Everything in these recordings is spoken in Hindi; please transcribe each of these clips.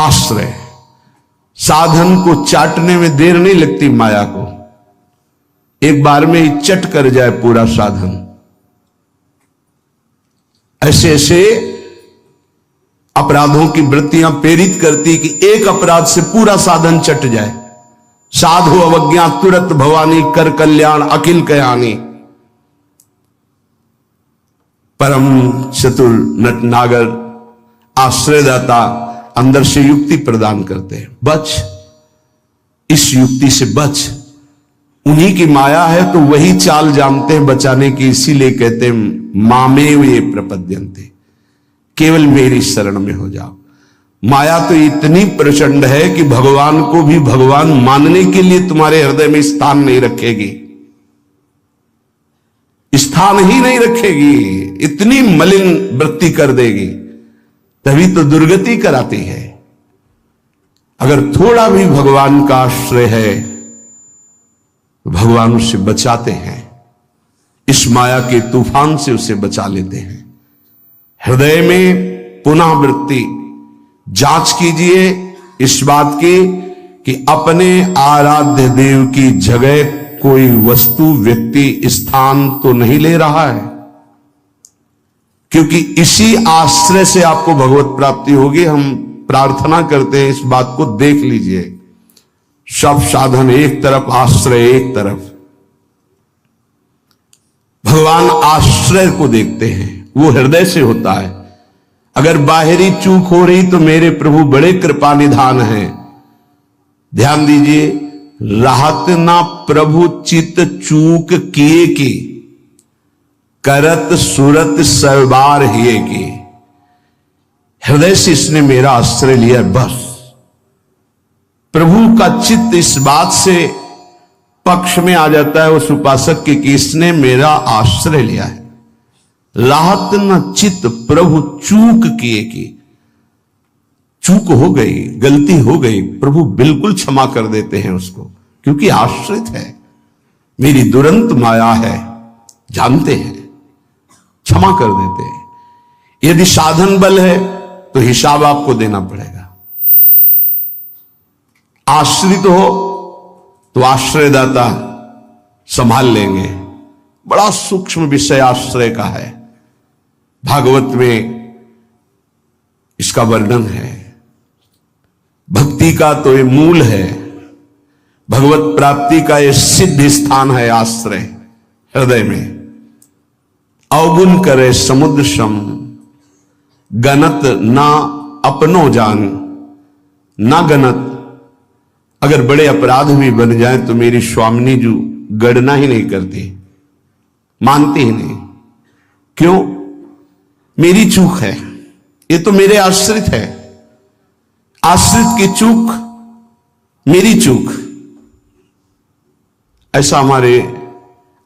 आश्रय। साधन को चाटने में देर नहीं लगती माया को, एक बार में ही चट कर जाए पूरा साधन। ऐसे ऐसे अपराधों की वृत्तियां प्रेरित करती कि एक अपराध से पूरा साधन चट जाए। साधु अवज्ञा तुरत भवानी, कर कल्याण अखिल कयानी। परम चतुर नटनागर आश्रयदाता अंदर से युक्ति प्रदान करते हैं, बच, इस युक्ति से बच। उन्हीं की माया है तो वही चाल जानते हैं बचाने की, इसीलिए कहते हैं मामेव ये प्रपद्यन्ते, केवल मेरी शरण में हो जाओ। माया तो इतनी प्रचंड है कि भगवान को भी भगवान मानने के लिए तुम्हारे हृदय में स्थान नहीं रखेगी, स्थान ही नहीं रखेगी, इतनी मलिन वृत्ति कर देगी, तभी तो दुर्गति कराती है। अगर थोड़ा भी भगवान का आश्रय है तो भगवान उसे बचाते हैं, इस माया के तूफान से उसे बचा लेते हैं। हृदय में पुनः वृत्ति जांच कीजिए इस बात की कि अपने आराध्य देव की जगह कोई वस्तु, व्यक्ति, स्थान तो नहीं ले रहा है, क्योंकि इसी आश्रय से आपको भगवत प्राप्ति होगी। हम प्रार्थना करते हैं इस बात को देख लीजिए, सब साधन एक तरफ, आश्रय एक तरफ। भगवान आश्रय को देखते हैं, वो हृदय से होता है। अगर बाहरी चूक हो रही तो मेरे प्रभु बड़े कृपा निधान हैं। ध्यान दीजिए, राहत ना प्रभु चित चूक किए की, करत सुरत सवार हिए की। हृदय से इसने मेरा आश्रय लिया, बस। प्रभु का चित्त इस बात से पक्ष में आ जाता है उस उपासक के कि इसने मेरा आश्रय लिया है। राहत न चित्त प्रभु चूक किए की, चूक हो गई, गलती हो गई, प्रभु बिल्कुल क्षमा कर देते हैं उसको, क्योंकि आश्रित है, मेरी दुरंत माया है, जानते हैं, क्षमा कर देते हैं। यदि साधन बल है तो हिसाब आपको देना पड़ेगा। आश्रित हो तो आश्रयदाता संभाल लेंगे। बड़ा सूक्ष्म विषय आश्रय का है, भागवत में इसका वर्णन है। भक्ति का तो ये मूल है, भगवत प्राप्ति का ये सिद्ध स्थान है आश्रय, हृदय में। अवगुण करे समुद्र सम, गणत ना अपनो जान, ना गणत। अगर बड़े अपराध भी बन जाए तो मेरी स्वामिनी जी गणना ही नहीं करती, मानती ही नहीं। क्यों? मेरी चूक है, ये तो मेरे आश्रित है, आश्रित की चूक मेरी चूक। ऐसा हमारे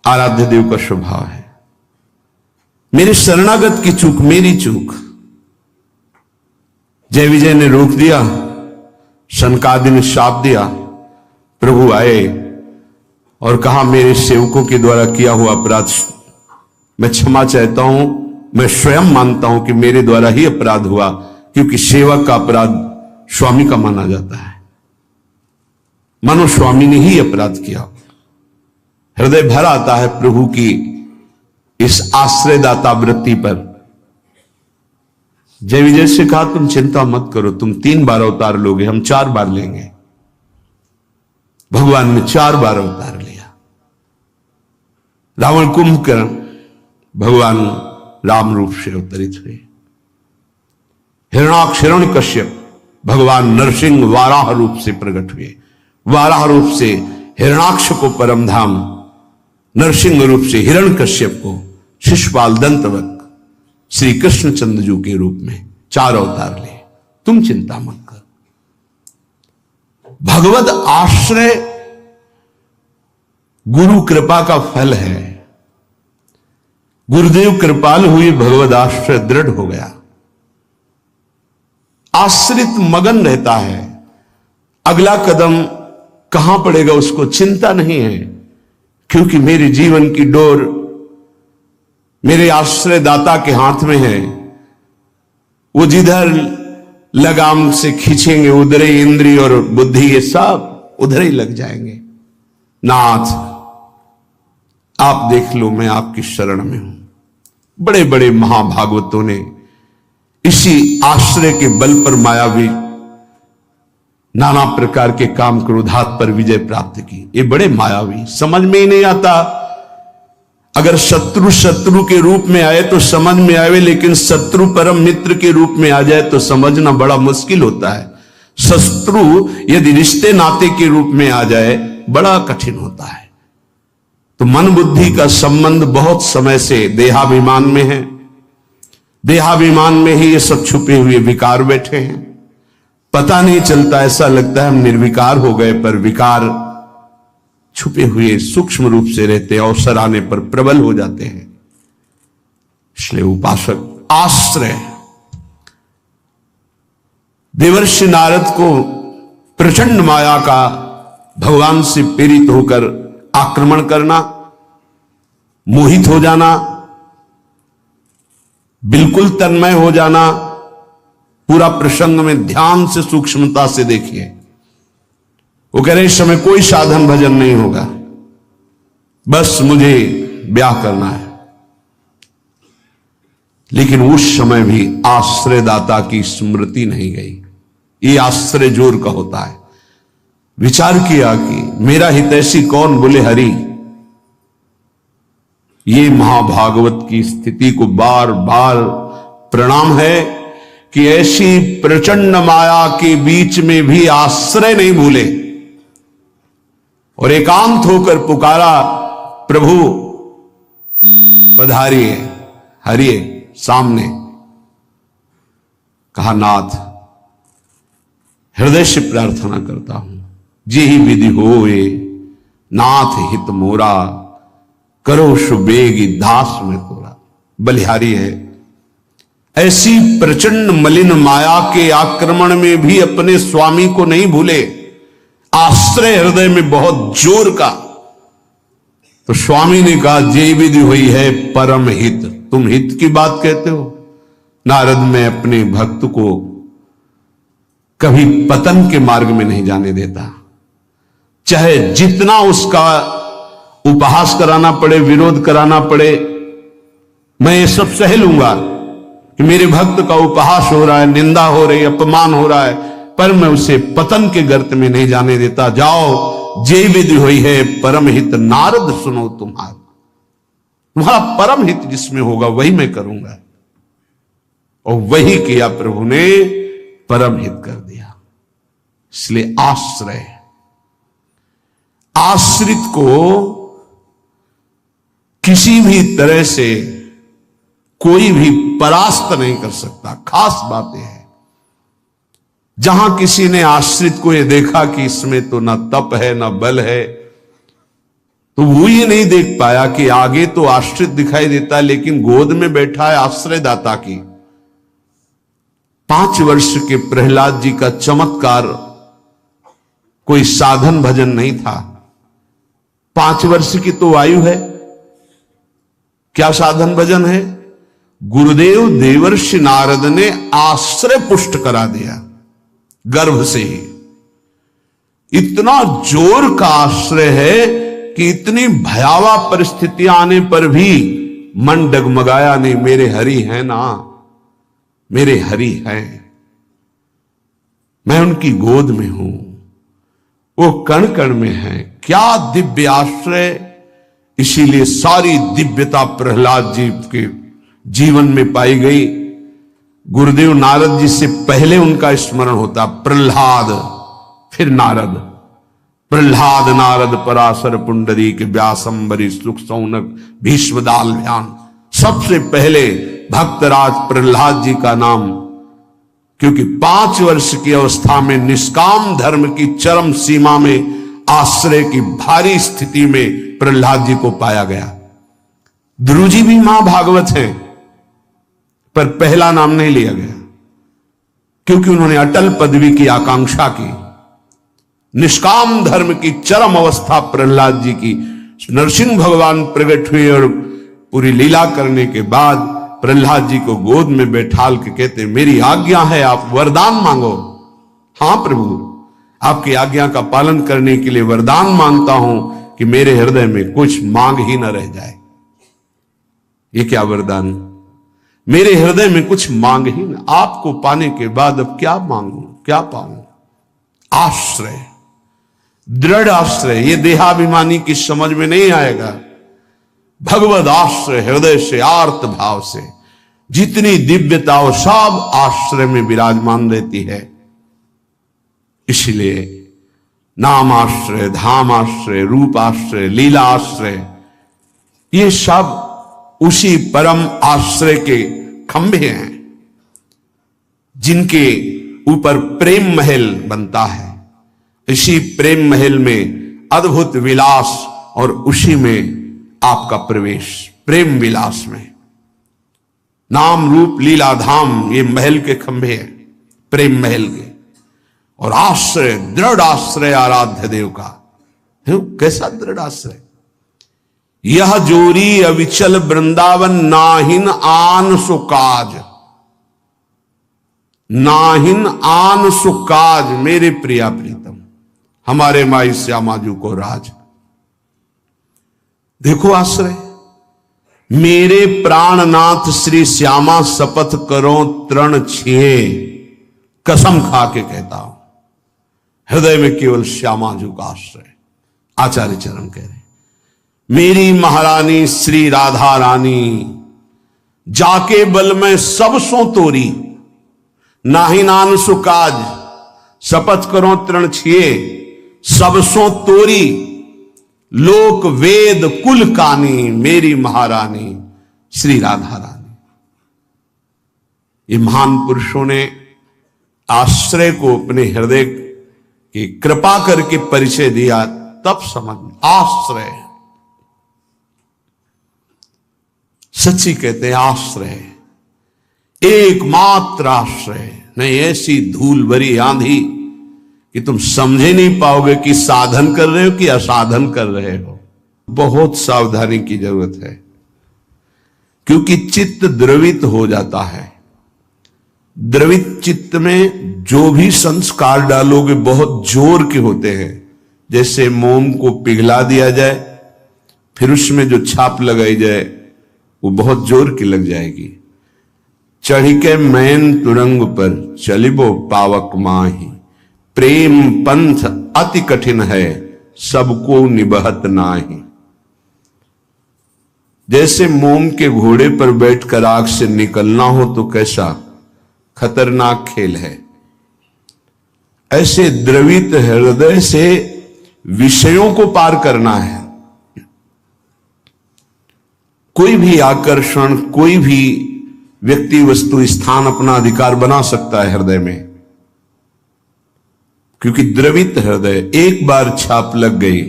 आराध्य देव का स्वभाव है। मेरे शरणागत की चूक मेरी चूक। जय विजय ने रोक दिया, सनकादि ने शाप दिया। प्रभु आए और कहा मेरे सेवकों के द्वारा किया हुआ अपराध मैं क्षमा चाहता हूं। मैं स्वयं मानता हूं कि मेरे द्वारा ही अपराध हुआ, क्योंकि सेवक का अपराध स्वामी का माना जाता है। मानो स्वामी ने ही अपराध किया। हृदय भर आता है प्रभु की इस आश्रयदाता वृत्ति पर। जय विजय से कहा तुम चिंता मत करो, तुम 3 बार अवतार लोगे, हम 4 बार लेंगे। भगवान ने 4 बार अवतार लिया। रावण कुंभकर्ण भगवान राम रूप से अवतरित हुए। हिरणाक्ष हिरण्यकश्यप भगवान नरसिंह वाराह रूप से प्रकट हुए। वाराह रूप से हिरणाक्ष को परम धाम, नरसिंह रूप से हिरण्यकश्यप को शिशुपाल दंतवत श्री कृष्णचंद्र जी के रूप में 4 अवतार लिए। तुम चिंता मत कर। भगवत आश्रय गुरु कृपा का फल है। गुरुदेव कृपाल हुई, भगवत आश्रय दृढ़ हो गया। आश्रित मगन रहता है, अगला कदम कहां पड़ेगा उसको चिंता नहीं है, क्योंकि मेरे जीवन की डोर मेरे आश्रयदाता के हाथ में है। वो जिधर लगाम से खींचेंगे उधर ही इंद्रिय और बुद्धि ये सब उधर ही लग जाएंगे। नाथ आप देख लो, मैं आपकी शरण में हूं। बड़े बड़े महाभागवतों ने इसी आश्रय के बल पर मायावी नाना प्रकार के काम क्रोधात पर विजय प्राप्त की। ये बड़े मायावी, समझ में ही नहीं आता। अगर शत्रु शत्रु के रूप में आए तो समझ में आवे, लेकिन शत्रु परम मित्र के रूप में आ जाए तो समझना बड़ा मुश्किल होता है। शत्रु यदि रिश्ते नाते के रूप में आ जाए बड़ा कठिन होता है। तो मन बुद्धि का संबंध बहुत समय से देहाभिमान में है। देहाभिमान में ही ये सब छुपे हुए विकार बैठे हैं, पता नहीं चलता। ऐसा लगता है हम निर्विकार हो गए, पर विकार छुपे हुए सूक्ष्म रूप से रहते, अवसर आने पर प्रबल हो जाते हैं। इसलिए उपासक आश्रय, देवर्षि नारद को प्रचंड माया का भगवान से प्रेरित होकर आक्रमण करना, मोहित हो जाना, बिल्कुल तन्मय हो जाना। पूरा प्रसंग में ध्यान से सूक्ष्मता से देखिए। वो कह रहे इस समय कोई साधन भजन नहीं होगा, बस मुझे ब्याह करना है। लेकिन उस समय भी आश्रयदाता की स्मृति नहीं गई। ये आश्रय जोर का होता है। विचार किया कि मेरा हितैषी कौन? बोले हरि। ये महाभागवत की स्थिति को बार बार प्रणाम है कि ऐसी प्रचंड माया के बीच में भी आश्रय नहीं भूले और एकांत होकर पुकारा, प्रभु पधारिए, हरिए सामने। कहा नाथ हृदय से प्रार्थना करता हूं, जे ही विधि होए नाथ हित मोरा, करो सुबेगी दास में तोरा। बलिहारी है, ऐसी प्रचंड मलिन माया के आक्रमण में भी अपने स्वामी को नहीं भूले। आश्रय हृदय में बहुत जोर का। तो स्वामी ने कहा जे विधि हुई है परम हित। तुम हित की बात कहते हो? नारद, मैं अपने भक्त को कभी पतन के मार्ग में नहीं जाने देता। चाहे जितना उसका उपहास कराना पड़े, विरोध कराना पड़े, मैं ये सब सह लूंगा कि मेरे भक्त का उपहास हो रहा है, निंदा हो रही है, अपमान हो रहा है, पर मैं उसे पतन के गर्त में नहीं जाने देता। जाओ, जे विधि हुई है परम हित, नारद सुनो तुम्हारा परम हित जिसमें होगा वही मैं करूंगा। और वही किया प्रभु ने, परम हित कर दिया। इसलिए आश्रय, आश्रित को किसी भी तरह से कोई भी परास्त नहीं कर सकता। खास बात यह है, जहां किसी ने आश्रित को यह देखा कि इसमें तो ना तप है ना बल है, तो वो ये नहीं देख पाया कि आगे तो आश्रित दिखाई देता है लेकिन गोद में बैठा है आश्रयदाता की। 5 वर्ष के प्रहलाद जी का चमत्कार कोई साधन भजन नहीं था। 5 वर्ष की तो आयु है, क्या साधन भजन है? गुरुदेव देवर्षि नारद ने आश्रय पुष्ट करा दिया गर्भ से ही। इतना जोर का आश्रय है कि इतनी भयावह परिस्थितियां आने पर भी मन डगमगाया नहीं। मेरे हरि हैं ना, मेरे हरि हैं, मैं उनकी गोद में हूं, वो कण कण में है। क्या दिव्य आश्रय! इसीलिए सारी दिव्यता प्रहलाद जी के जीवन में पाई गई। गुरुदेव नारद जी से पहले उनका स्मरण होता प्रहलाद, फिर नारद। प्रहलाद नारद पराशर पुंडरीक व्यासंबरी सुख सौनक भीष्मदाल ध्यान। सबसे पहले भक्तराज प्रहलाद जी का नाम, क्योंकि 5 वर्ष की अवस्था में निष्काम धर्म की चरम सीमा में आश्रय की भारी स्थिति में प्रहलाद जी को पाया गया। ध्रुव जी भी महाभागवत हैं, पर पहला नाम नहीं लिया गया क्योंकि उन्होंने अटल पदवी की आकांक्षा की। निष्काम धर्म की चरम अवस्था प्रहलाद जी की। नरसिंह भगवान प्रकट हुए और पूरी लीला करने के बाद प्रहलाद जी को गोद में बैठाल के कहते, मेरी आज्ञा है, आप वरदान मांगो। हां प्रभु, आपकी आज्ञा का पालन करने के लिए वरदान मांगता हूं कि मेरे हृदय में कुछ मांग ही न रह जाए। ये क्या वरदान? मेरे हृदय में कुछ मांग ही न, आपको पाने के बाद अब क्या मांगू, क्या पाऊं? आश्रय, दृढ़ आश्रय। ये देहाभिमानी की समझ में नहीं आएगा। भगवद आश्रय, हृदय से आर्त भाव से जितनी दिव्यता हो सब आश्रय में विराजमान रहती है। इसलिए नाम आश्रय, धाम आश्रय, रूप आश्रय, लीला आश्रय, ये सब उसी परम आश्रय के खंभे हैं जिनके ऊपर प्रेम महल बनता है। इसी प्रेम महल में अद्भुत विलास और उसी में आपका प्रवेश, प्रेम विलास में। नाम रूप लीला धाम ये महल के खंभे हैं, प्रेम महल के। और आश्रय, दृढ़ आश्रय आराध्य देव का। कैसा दृढ़ आश्रय? यह जोरी अविचल वृंदावन, नाहिन आन सुकाज, नाहिन आन सुकाज। मेरे प्रिया प्रीतम, हमारे माई श्यामाजू को राज। देखो आश्रय, मेरे प्राणनाथ श्री श्यामा शपथ करो तृण छिए, कसम खा के कहता हूं, हृदय में केवल श्यामाजू का आश्रय। आचार्य चरण कह रहे, मेरी महारानी श्री राधा रानी, जाके बल में सब सो तोरी, नाही नान सुकाज, शपथ करो तृण छिए, सब सो तोरी, लोक वेद कुल कानी, मेरी महारानी श्री राधा रानी। ये महान पुरुषों ने आश्रय को अपने हृदय की कृपा करके परिचय दिया, तब समझ में। आश्रय सच्ची कहते हैं, आश्रय एकमात्र आश्रय। नहीं ऐसी धूल भरी आंधी कि तुम समझे नहीं पाओगे कि साधन कर रहे हो कि असाधन कर रहे हो। बहुत सावधानी की जरूरत है, क्योंकि चित्त द्रवित हो जाता है। द्रवित चित्त में जो भी संस्कार डालोगे बहुत जोर के होते हैं। जैसे मोम को पिघला दिया जाए, फिर उसमें जो छाप लगाई जाए वो बहुत जोर की लग जाएगी। चढ़ के मैन तुरंग पर चलिबो पावक माही, प्रेम पंथ अति कठिन है, सबको निबहत नाही। जैसे मोम के घोड़े पर बैठकर आग से निकलना हो तो कैसा खतरनाक खेल है, ऐसे द्रवित हृदय से विषयों को पार करना है। कोई भी आकर्षण, कोई भी व्यक्ति वस्तु स्थान अपना अधिकार बना सकता है हृदय में, क्योंकि द्रवित हृदय, एक बार छाप लग गई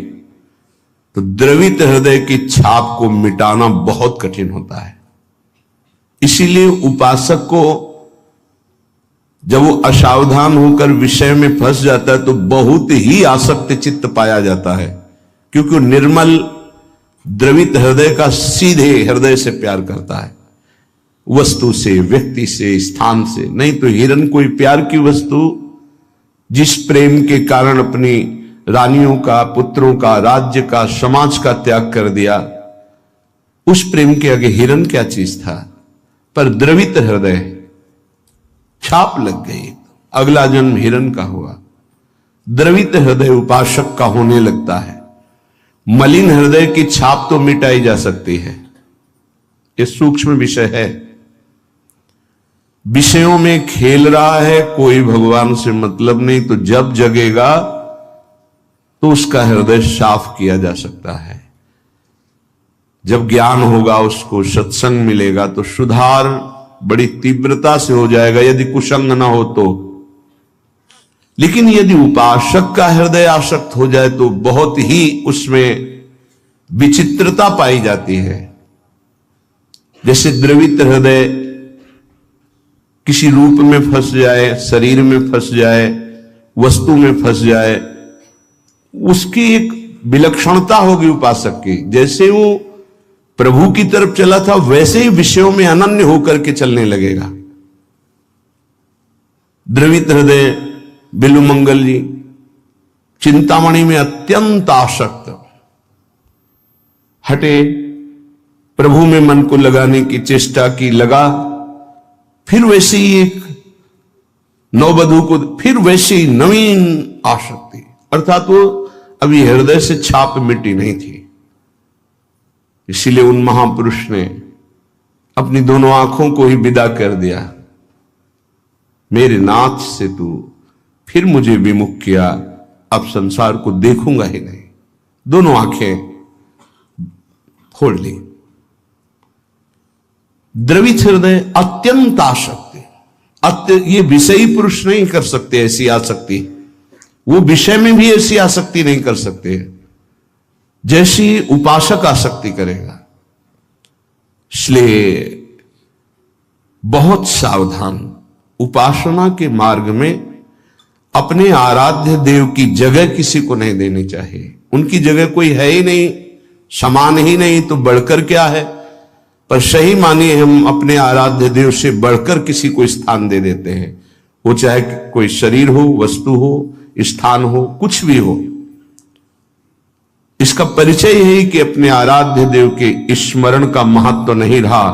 तो द्रवित हृदय की छाप को मिटाना बहुत कठिन होता है। इसीलिए उपासक को जब वो असावधान होकर विषय में फंस जाता है तो बहुत ही आसक्त चित्त पाया जाता है, क्योंकि वो निर्मल द्रवित हृदय का सीधे हृदय से प्यार करता है, वस्तु से, व्यक्ति से, स्थान से। नहीं तो हिरन कोई प्यार की वस्तु जिस प्रेम के कारण अपनी रानियों का, पुत्रों का, राज्य का, समाज का त्याग कर दिया, उस प्रेम के आगे हिरन क्या चीज था। पर द्रवित हृदय, छाप लग गई, अगला जन्म हिरन का हुआ। द्रवित हृदय उपासक का होने लगता है। मलिन हृदय की छाप तो मिटाई जा सकती है, ये सूक्ष्म विषय है। विषयों में खेल रहा है, कोई भगवान से मतलब नहीं, तो जब जगेगा तो उसका हृदय साफ किया जा सकता है। जब ज्ञान होगा, उसको सत्संग मिलेगा तो सुधार बड़ी तीव्रता से हो जाएगा, यदि कुसंग ना हो तो। लेकिन यदि उपासक का हृदय आसक्त हो जाए तो बहुत ही उसमें विचित्रता पाई जाती है। जैसे द्रवित हृदय किसी रूप में फंस जाए, शरीर में फंस जाए, वस्तु में फंस जाए, उसकी एक विलक्षणता होगी उपासक की। जैसे वो प्रभु की तरफ चला था, वैसे ही विषयों में अनन्य होकर के चलने लगेगा। द्रवित हृदय बिल्वमंगल जी चिंतामणि में अत्यंत आसक्त, हटे, प्रभु में मन को लगाने की चेष्टा की, लगा, फिर वैसे ही एक नववधू को, फिर वैसे ही नवीन आसक्ति, अर्थात वो अभी हृदय से छाप मिटी नहीं थी। इसीलिए उन महापुरुष ने अपनी दोनों आंखों को ही विदा कर दिया। मेरे नाथ से तू फिर मुझे विमुख किया, अब संसार को देखूंगा ही नहीं। दोनों आंखें फोड़ ली। द्रवित हृदय अत्यंत आसक्ति, ये विषयी पुरुष नहीं कर सकते ऐसी आसक्ति, वो विषय में भी ऐसी आसक्ति नहीं कर सकते जैसी उपासक आसक्ति करेगा। इसलिए बहुत सावधान, उपासना के मार्ग में अपने आराध्य देव की जगह किसी को नहीं देनी चाहिए। उनकी जगह कोई है ही नहीं, समान ही नहीं, तो बढ़कर क्या है। पर सही मानिए हम अपने आराध्य देव से बढ़कर किसी को स्थान दे देते हैं, वो चाहे कोई शरीर हो, वस्तु हो, स्थान हो, कुछ भी हो। इसका परिचय है कि अपने आराध्य देव के स्मरण का महत्व नहीं रहा,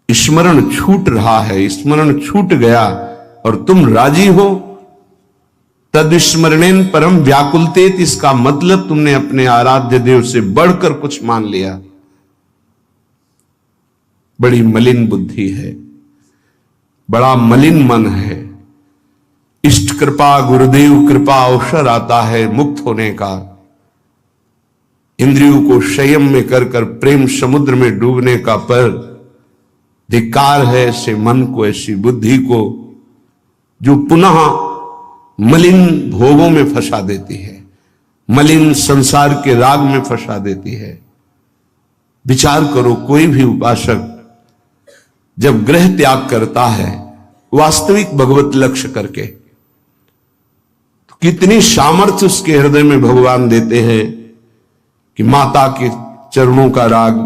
स्मरण छूट रहा है, स्मरण छूट गया और तुम राजी हो। तद स्मरणेन परम व्याकुलतेत, इसका मतलब तुमने अपने आराध्य देव से बढ़कर कुछ मान लिया। बड़ी मलिन बुद्धि है, बड़ा मलिन मन है। इष्ट कृपा, गुरुदेव कृपा अवसर आता है मुक्त होने का। इंद्रियों को संयम में कर कर प्रेम समुद्र में डूबने का, पर धिक्कार है ऐसे मन को, ऐसी बुद्धि को जो पुनः मलिन भोगों में फंसा देती है, मलिन संसार के राग में फंसा देती है। विचार करो, कोई भी उपासक जब गृह त्याग करता है वास्तविक भगवत लक्ष्य करके, तो कितनी सामर्थ्य उसके हृदय में भगवान देते हैं कि माता के चरणों का राग,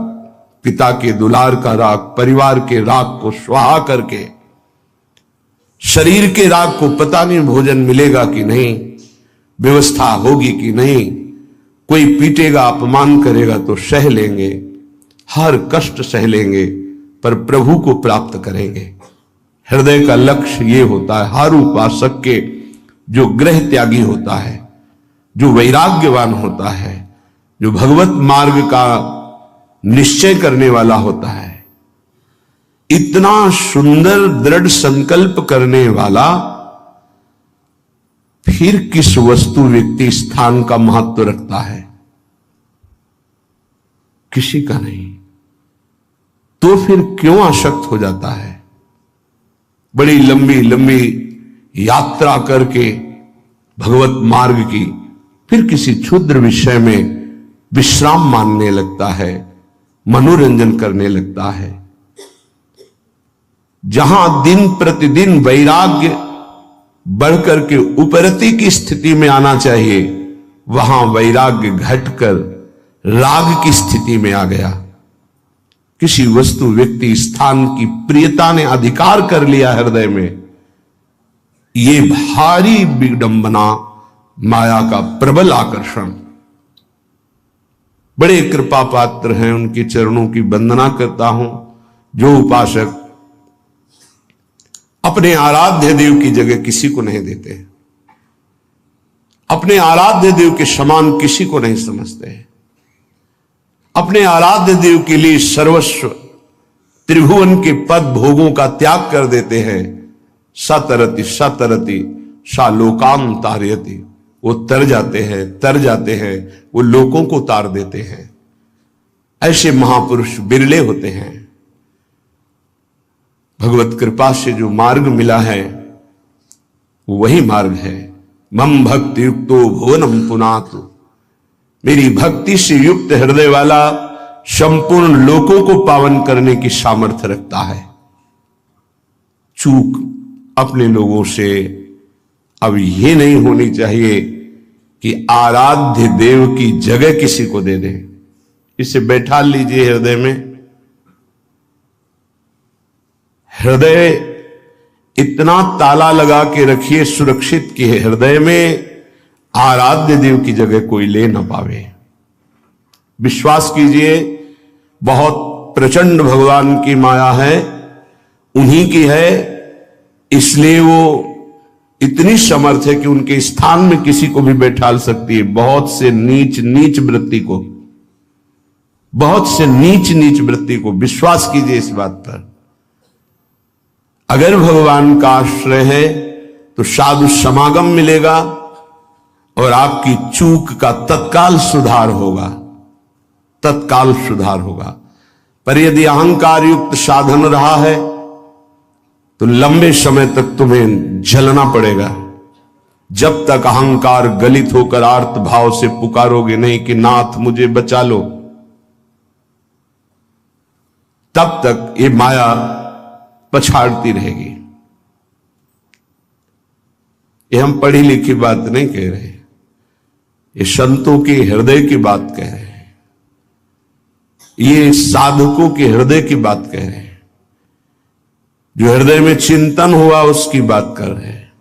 पिता के दुलार का राग, परिवार के राग को स्वाहा करके, शरीर के राग को पता नहीं भोजन मिलेगा कि नहीं, व्यवस्था होगी कि नहीं, कोई पीटेगा, अपमान करेगा तो सह लेंगे, हर कष्ट सह लेंगे, पर प्रभु को प्राप्त करेंगे। हृदय का लक्ष्य ये होता है हर उपासक के, जो गृह त्यागी होता है, जो वैराग्यवान होता है, जो भगवत मार्ग का निश्चय करने वाला होता है, इतना सुंदर दृढ़ संकल्प करने वाला, फिर किस वस्तु व्यक्ति स्थान का महत्व रखता है? किसी का नहीं। तो फिर क्यों आसक्त हो जाता है? बड़ी लंबी लंबी यात्रा करके भगवत मार्ग की, फिर किसी क्षुद्र विषय में विश्राम मानने लगता है, मनोरंजन करने लगता है। जहां दिन प्रतिदिन वैराग्य बढ़कर के उपरति की स्थिति में आना चाहिए, वहां वैराग्य घटकर राग की स्थिति में आ गया। किसी वस्तु, व्यक्ति, स्थान की प्रियता ने अधिकार कर लिया हृदय में। ये भारी विडंबना, माया का प्रबल आकर्षण। बड़े कृपा पात्र हैं, उनके चरणों की वंदना करता हूं जो उपासक अपने आराध्य देव की जगह किसी को नहीं देते, अपने आराध्य देव के समान किसी को नहीं समझते, अपने आराध्य देव के लिए सर्वस्व त्रिभुवन के पद भोगों का त्याग कर देते हैं। सतरति सतरति सा लोकान तारयति, वो तर जाते हैं, वो लोगों को तार देते हैं। ऐसे महापुरुष बिरले होते हैं। भगवत कृपा से जो मार्ग मिला है वो वही मार्ग है। मम भक्ति युक्तो भुवनम पुनातु, मेरी भक्ति से युक्त हृदय वाला संपूर्ण लोकों को पावन करने की सामर्थ्य रखता है। चूक अपने लोगों से अब ये नहीं होनी चाहिए कि आराध्य देव की जगह किसी को दे दे। इसे बैठा लीजिए हृदय में। हृदय इतना ताला लगा के रखिए सुरक्षित कि हृदय में आराध्य देव की जगह कोई ले ना पावे। विश्वास कीजिए, बहुत प्रचंड भगवान की माया है, उन्हीं की है, इसलिए वो इतनी समर्थ है कि उनके स्थान में किसी को भी बैठाल सकती है। बहुत से नीच नीच वृत्ति को, बहुत से नीच नीच वृत्ति को, विश्वास कीजिए इस बात पर। अगर भगवान का आश्रय है तो साधु समागम मिलेगा और आपकी चूक का तत्काल सुधार होगा, तत्काल सुधार होगा। पर यदि अहंकार युक्त साधन रहा है तो लंबे समय तक तुम्हें झेलना पड़ेगा। जब तक अहंकार गलित होकर आर्त भाव से पुकारोगे नहीं कि नाथ मुझे बचा लो, तब तक ये माया पछाड़ती रहेगी। ये हम पढ़ी लिखी बात नहीं कह रहे, ये संतों के हृदय की बात कह रहे हैं, ये साधकों के हृदय की बात कह रहे हैं। जो हृदय में चिंतन हुआ उसकी बात कर रहे हैं।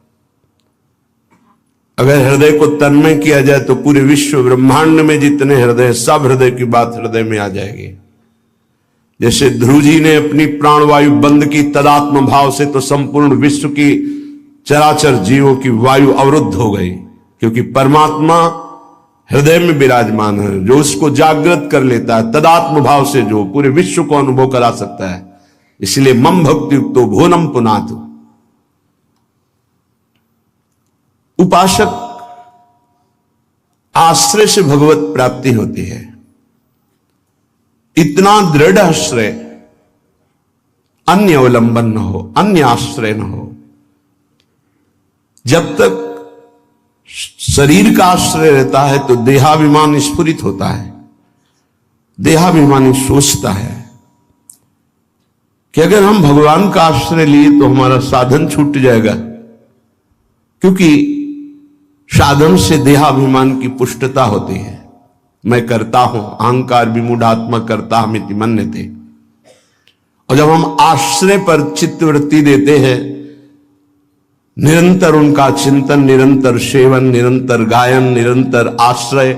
अगर हृदय को तन्मय किया जाए तो पूरे विश्व ब्रह्मांड में जितने हृदय, सब हृदय की बात हृदय में आ जाएगी। जैसे ध्रुव जी ने अपनी प्राणवायु बंद की तदात्म भाव से, तो संपूर्ण विश्व की चराचर जीवों की वायु अवरुद्ध हो गई, क्योंकि परमात्मा हृदय में विराजमान है। जो उसको जागृत कर लेता है तदात्म भाव से, जो पूरे विश्व को अनुभव करा सकता है। इसलिए मम भक्ति युक्तो भुवनम पुनातु। उपासक आश्रय से भगवत प्राप्ति होती है। इतना दृढ़ आश्रय, अन्य अवलंबन न हो, अन्य आश्रय न हो। जब तक शरीर का आश्रय रहता है तो देहाभिमान स्फुरित होता है, देहाभिमान सोचता है कि अगर हम भगवान का आश्रय लिए तो हमारा साधन छूट जाएगा, क्योंकि साधन से देहाभिमान की पुष्टता होती है। मैं करता हूं, अहंकार विमूढ़ात्मा करता हमिति मन्यते। और जब हम आश्रय पर चित्तवृत्ति देते हैं, निरंतर उनका चिंतन, निरंतर सेवन, निरंतर गायन, निरंतर आश्रय,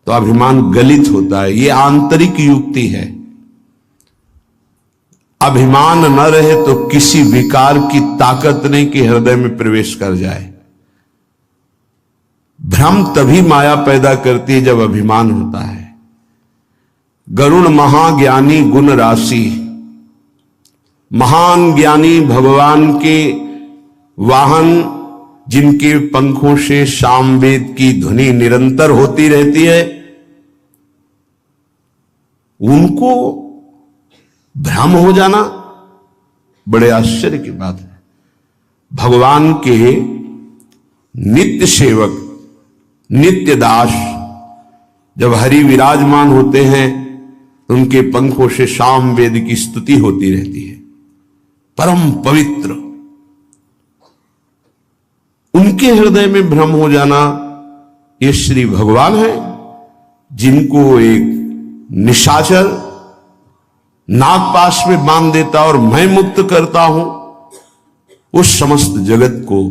तो अभिमान गलित होता है। यह आंतरिक युक्ति है। अभिमान न रहे तो किसी विकार की ताकत नहीं कि हृदय में प्रवेश कर जाए। भ्रम तभी माया पैदा करती है जब अभिमान होता है। गरुण महाज्ञानी गुण राशि, महान ज्ञानी भगवान के वाहन, जिनके पंखों से सामवेद की ध्वनि निरंतर होती रहती है, उनको भ्रम हो जाना बड़े आश्चर्य की बात है। भगवान के नित्य सेवक, नित्य दास जब हरि विराजमान होते हैं, उनके पंखों से सामवेद की स्तुति होती रहती है। परम पवित्र, उनके हृदय में भ्रम हो जाना, ये श्री भगवान है, जिनको एक निशाचर नागपाश में बांध देता और मैं मुक्त करता हूं, उस समस्त जगत को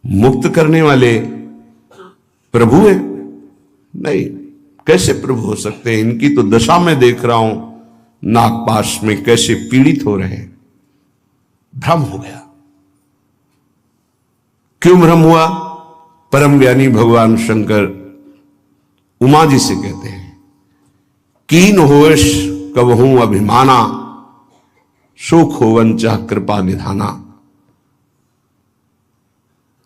मुक्त करने वाले प्रभु है। नहीं, कैसे प्रभु हो सकते हैं? इनकी तो दशा में देख रहा हूं, नागपाश में कैसे पीड़ित हो रहे हैं। भ्रम हो गया। क्यों भ्रम हुआ? परम ज्ञानी भगवान शंकर उमा जी से कहते हैं, कीन होश कबहूं अभिमाना, सुख होवन चाह कृपा निधाना।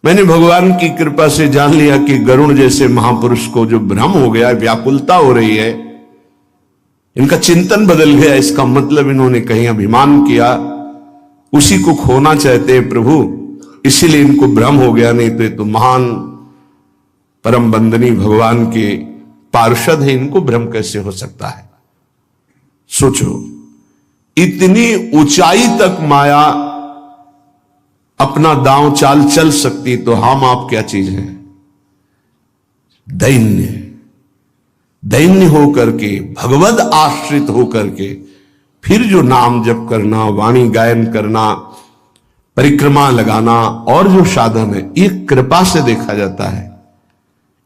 मैंने भगवान की कृपा से जान लिया कि गरुण जैसे महापुरुष को जो भ्रम हो गया, व्याकुलता हो रही है, इनका चिंतन बदल गया। इसका मतलब इन्होंने कहीं अभिमान किया, उसी को खोना चाहते हैं प्रभु, इसीलिए इनको भ्रम हो गया। नहीं तो ये तो महान परम बंदनी भगवान के पार्षद है, इनको भ्रम कैसे हो सकता है? सोचो, इतनी ऊंचाई तक माया अपना दांव चाल चल सकती, तो हम आप क्या चीज हैं? दैन्य, दैन्य होकर के, भगवद आश्रित होकर के फिर जो नाम जप करना, वाणी गायन करना, परिक्रमा लगाना और जो साधन है, ये कृपा से देखा जाता है।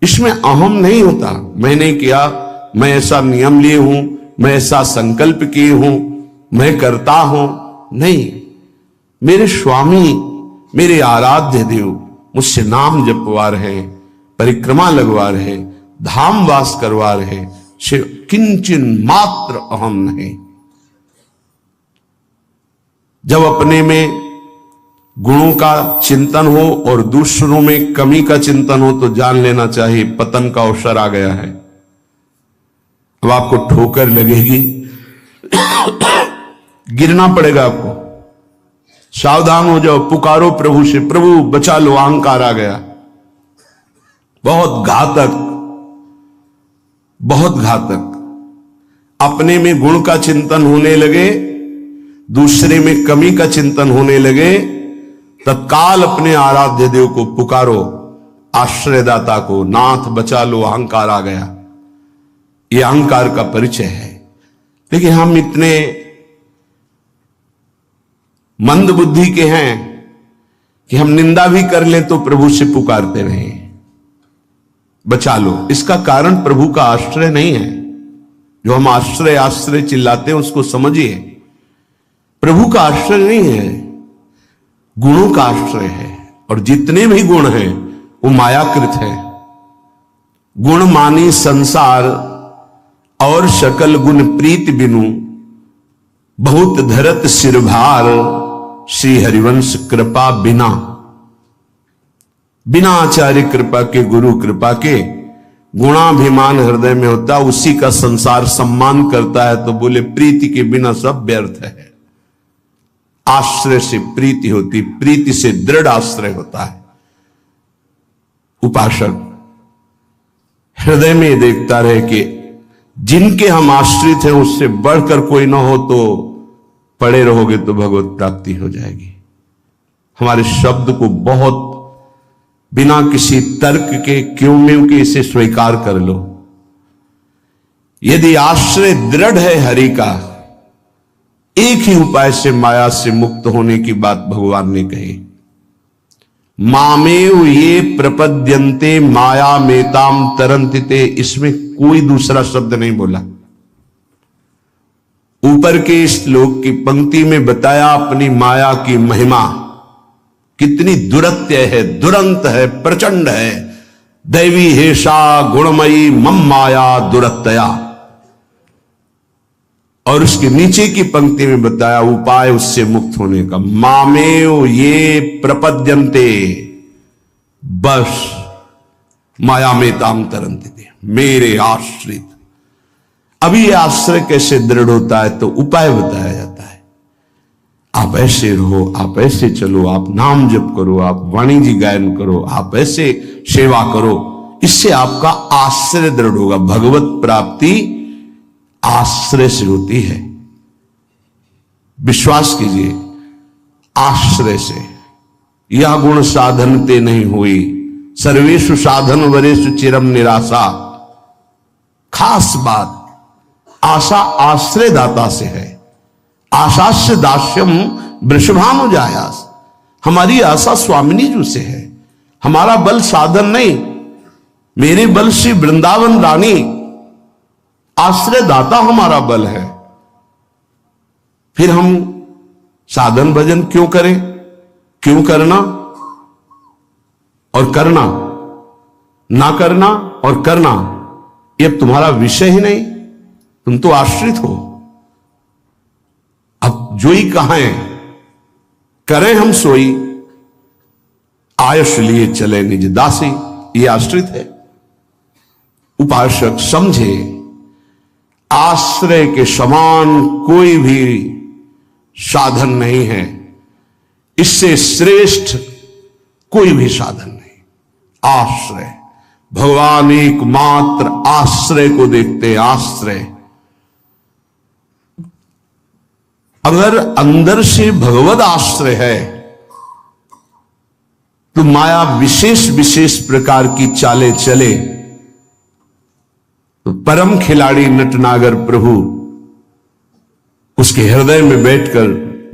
इसमें अहम नहीं होता, मैंने किया, मैं ऐसा नियम लिए हूं, मैं ऐसा संकल्प किए हूं, मैं करता हूं। नहीं, मेरे स्वामी, मेरे आराध्य देव मुझसे नाम जपवा रहे, परिक्रमा लगवा रहे, धाम वास करवा रहे, किंचन मात्र अहम नहीं। जब अपने में गुणों का चिंतन हो और दूसरों में कमी का चिंतन हो तो जान लेना चाहिए पतन का अवसर आ गया है। अब आपको ठोकर लगेगी, गिरना पड़ेगा आपको। सावधान हो जाओ, पुकारो प्रभु से, प्रभु बचा लो, अहंकार आ गया। बहुत घातक, बहुत घातक। अपने में गुण का चिंतन होने लगे, दूसरे में कमी का चिंतन होने लगे, तत्काल अपने आराध्य देव को पुकारो, आश्रयदाता को, नाथ बचा लो, अहंकार आ गया। यह अहंकार का परिचय है। लेकिन हम इतने मंद बुद्धि के हैं कि हम निंदा भी कर लें तो प्रभु से पुकारते रहें, बचा लो। इसका कारण प्रभु का आश्रय नहीं है। जो हम आश्रय आश्रय चिल्लाते हैं उसको समझिए, प्रभु का आश्रय नहीं है, गुणों का आश्रय है। और जितने भी गुण हैं वो मायाकृत है। गुण मानी संसार और सकल गुण प्रीत बिनु, बहुत धरत सिरभार, श्री हरिवंश कृपा बिना। बिना आचार्य कृपा के, गुरु कृपा के, गुणाभिमान हृदय में होता, उसी का संसार सम्मान करता है। तो बोले प्रीति के बिना सब व्यर्थ है। आश्रय से प्रीति होती, प्रीति से दृढ़ आश्रय होता है। उपासक हृदय में देखता रहे कि जिनके हम आश्रित हैं उससे बढ़कर कोई ना हो, तो पड़े रहोगे तो भगवत प्राप्ति हो जाएगी। हमारे शब्द को बहुत बिना किसी तर्क के, क्यों में के, इसे स्वीकार कर लो। यदि आश्रय दृढ़ है हरि का, एक ही उपाय से माया से मुक्त होने की बात भगवान ने कही, मामेव ये प्रपद्यन्ते माया मेताम तरन्तिते। इसमें कोई दूसरा शब्द नहीं बोला। ऊपर के श्लोक की पंक्ति में बताया अपनी माया की महिमा कितनी दुरत्य है, दुरंत है, प्रचंड है। दैवी हेषा गुणमयी मम माया दुरत्तया। और उसके नीचे की पंक्ति में बताया उपाय उससे मुक्त होने का, मामेव ये प्रपद्यन्ते, बस माया में ताम तरन्ते, मेरे आश्रित। अभी ये आश्रय कैसे दृढ़ होता है तो उपाय बताया जाता है। आप ऐसे रहो, आप ऐसे चलो, आप नाम जप करो, आप वाणी जी गायन करो, आप ऐसे सेवा करो, इससे आपका आश्रय दृढ़ होगा। भगवत प्राप्ति आश्रय से होती है, विश्वास कीजिए, आश्रय से। यह गुण साधन ते नहीं हुई, सर्वेषु साधन वरेषु चिरम निराशा। खास बात, आशा आश्रय दाता से है। आशा से दास्यम वृषभानुजायास। हमारी आशा स्वामिनी जी से है। हमारा बल साधन नहीं, मेरे बल से वृंदावन रानी आश्रय दाता हमारा बल है। फिर हम साधन भजन क्यों करें? क्यों करना और करना, ना करना और करना, ये अब तुम्हारा विषय ही नहीं। तुम तो आश्रित हो। अब जोई कहां है, करें हम सोई, आयुष लिए चले निज दासी, ये आश्रित है। उपासक समझे, आश्रय के समान कोई भी साधन नहीं है, इससे श्रेष्ठ कोई भी साधन नहीं। आश्रय, भगवान एकमात्र आश्रय को देखते। आश्रय, अगर अंदर से भगवद आश्रय है तो माया विशेष विशेष प्रकार की चालें चले, तो परम खिलाड़ी नटनागर प्रभु उसके हृदय में बैठकर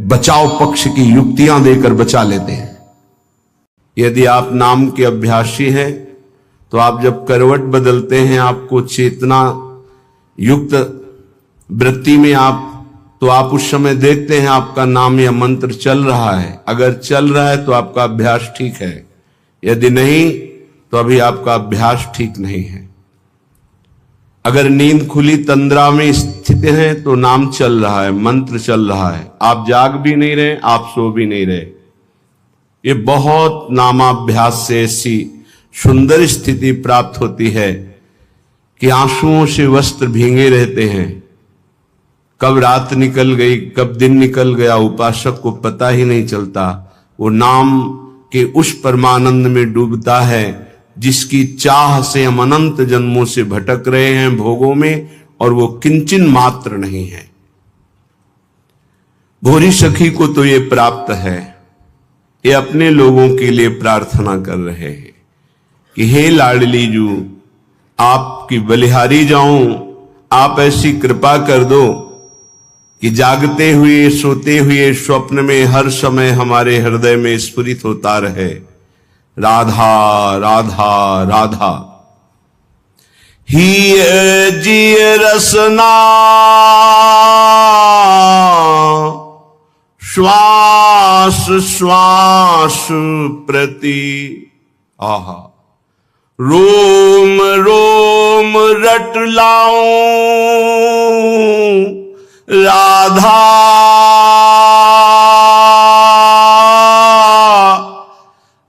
बचाव पक्ष की युक्तियां देकर बचा लेते हैं। यदि आप नाम के अभ्यासी हैं तो आप जब करवट बदलते हैं, आपको चेतना युक्त वृत्ति में तो आप उस समय देखते हैं आपका नाम या मंत्र चल रहा है। अगर चल रहा है तो आपका अभ्यास ठीक है, यदि नहीं तो अभी आपका अभ्यास ठीक नहीं है। अगर नींद खुली तंद्रा में स्थित है तो नाम चल रहा है, मंत्र चल रहा है, आप जाग भी नहीं रहे, आप सो भी नहीं रहे। ये बहुत नामाभ्यास से ऐसी सुंदर स्थिति प्राप्त होती है कि आंसुओं से वस्त्र भींगे रहते हैं। कब रात निकल गई, कब दिन निकल गया, उपासक को पता ही नहीं चलता। वो नाम के उस परमानंद में डूबता है जिसकी चाह से हम अनंत जन्मों से भटक रहे हैं भोगों में, और वो किंचन मात्र नहीं है। भोरी सखी को तो ये प्राप्त है। ये अपने लोगों के लिए प्रार्थना कर रहे हैं कि हे लाडली जू, आपकी बलिहारी जाऊं, आप ऐसी कृपा कर दो कि जागते हुए सोते हुए स्वप्न में हर समय हमारे हृदय में स्फुरित होता रहे, राधा राधा राधा। ही जिय रसना श्वास श्वास प्रति, आहा, रोम रोम रट लाऊं राधा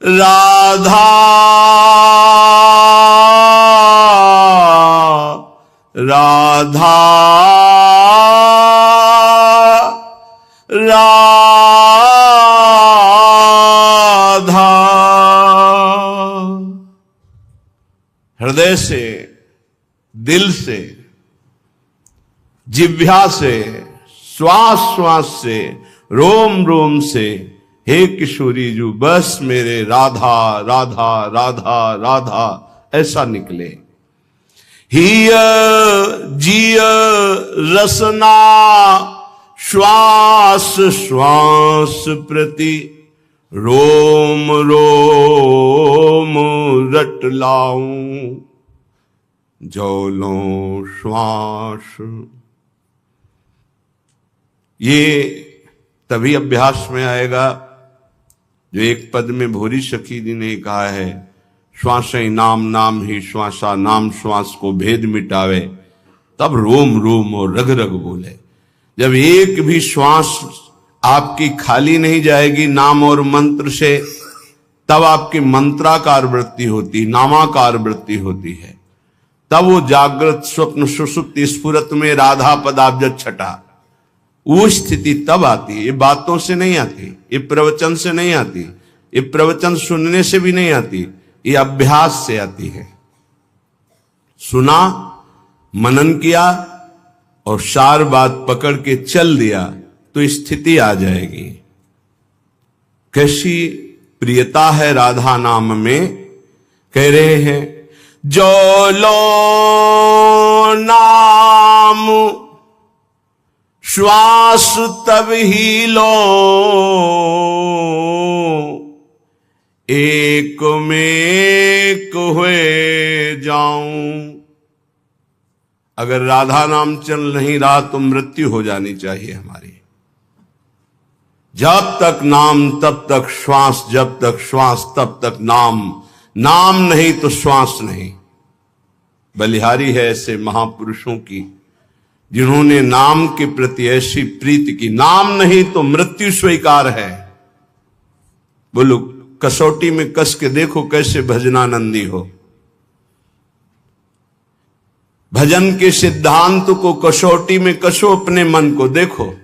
राधा राधा राधा। हृदय से, दिल से, जिह्वा से, श्वास श्वास से, रोम रोम से, हे किशोरी जू बस मेरे राधा राधा राधा राधा ऐसा निकले। हिय जिय रसना श्वास श्वास प्रति, रोम रोम रट लाऊं जौलों श्वास। ये तभी अभ्यास में आएगा जो एक पद में भोरी सखी जी ने कहा है, श्वास ही नाम नाम ही श्वासा, नाम श्वास को भेद मिटावे, तब रोम रोम और रग रग बोले। जब एक भी श्वास आपकी खाली नहीं जाएगी नाम और मंत्र से, तब आपकी मंत्राकार वृत्ति होती, नामाकार वृत्ति होती है। तब वो जागृत स्वप्न सुषुप्ति स्फुरत में राधा पदाब्ज छटा, वो स्थिति तब आती है। ये बातों से नहीं आती, ये प्रवचन से नहीं आती, ये प्रवचन सुनने से भी नहीं आती, ये अभ्यास से आती है। सुना, मनन किया और सार बात पकड़ के चल दिया तो स्थिति आ जाएगी। कैसी प्रियता है राधा नाम में। कह रहे हैं जो लो नाम श्वास तब ही लो, एक में एक हुए जाऊं। अगर राधा नाम चल नहीं रहा तो मृत्यु हो जानी चाहिए हमारी। जब तक नाम तब तक श्वास, जब तक श्वास तब तक नाम, नाम नहीं तो श्वास नहीं। बलिहारी है ऐसे महापुरुषों की जिन्होंने नाम के प्रति ऐसी प्रीति की, नाम नहीं तो मृत्यु स्वीकार है। बोलो, कसौटी में कस के देखो कैसे भजनानंदी हो। भजन के सिद्धांत को कसौटी में कसो, अपने मन को देखो।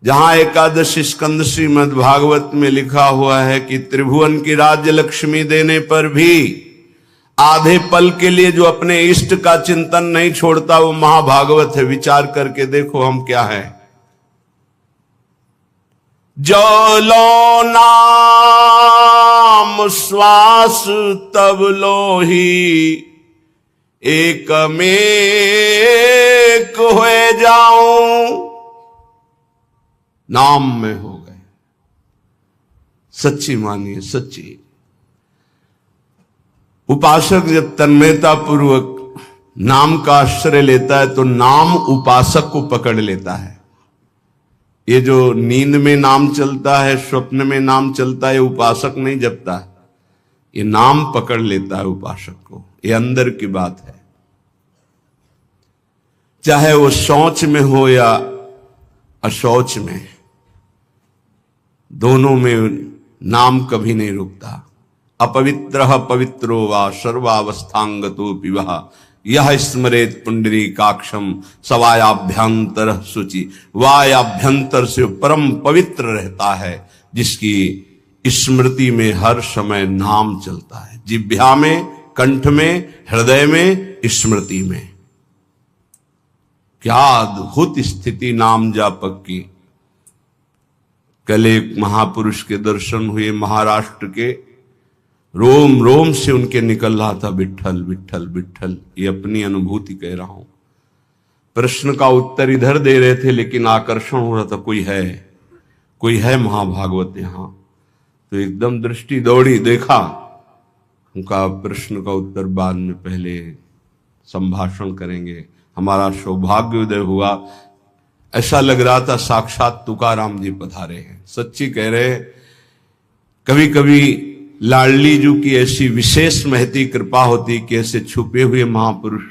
जहां एकादश स्कंद श्रीमद् भागवत में लिखा हुआ है कि त्रिभुवन की राज्य लक्ष्मी देने पर भी आधे पल के लिए जो अपने इष्ट का चिंतन नहीं छोड़ता वो महाभागवत है। विचार करके देखो हम क्या है। जो लो नाम श्वास तब लो ही, एक में एक हुए जाऊं, नाम में हो गए। सच्ची मानिए, सच्ची। उपासक जब तन्मयता पूर्वक नाम का आश्रय लेता है तो नाम उपासक को पकड़ लेता है। ये जो नींद में नाम चलता है, स्वप्न में नाम चलता है, उपासक नहीं जपता है, ये नाम पकड़ लेता है उपासक को। ये अंदर की बात है। चाहे वो शौच में हो या अशौच में, दोनों में नाम कभी नहीं रुकता। अपवित्रः पवित्रो वा सर्वावस्थांगतो पिबः यह स्मरेत पुंडरीकाक्षम सवायाभ्यंतर शुचि। वायाभ्यंतर से परम पवित्र रहता है जिसकी स्मृति में हर समय नाम चलता है। जिह्वा में, कंठ में, हृदय में, स्मृति में। क्या अद्भुत स्थिति नाम जापक की। कल एक महापुरुष के दर्शन हुए, महाराष्ट्र के। रोम रोम से उनके निकल रहा था विट्ठल विट्ठल विट्ठल। ये अपनी अनुभूति कह रहा हूं। प्रश्न का उत्तर इधर दे रहे थे लेकिन आकर्षण हो रहा था, कोई है महाभागवत यहां। तो एकदम दृष्टि दौड़ी, देखा। उनका प्रश्न का उत्तर बाद में, पहले संभाषण करेंगे। हमारा सौभाग्योदय हुआ। ऐसा लग रहा था साक्षात तुकाराम जी पधारे हैं। सच्ची कह रहे। कभी कभी लाडली जी की ऐसी विशेष महती कृपा होती कि ऐसे छुपे हुए महापुरुष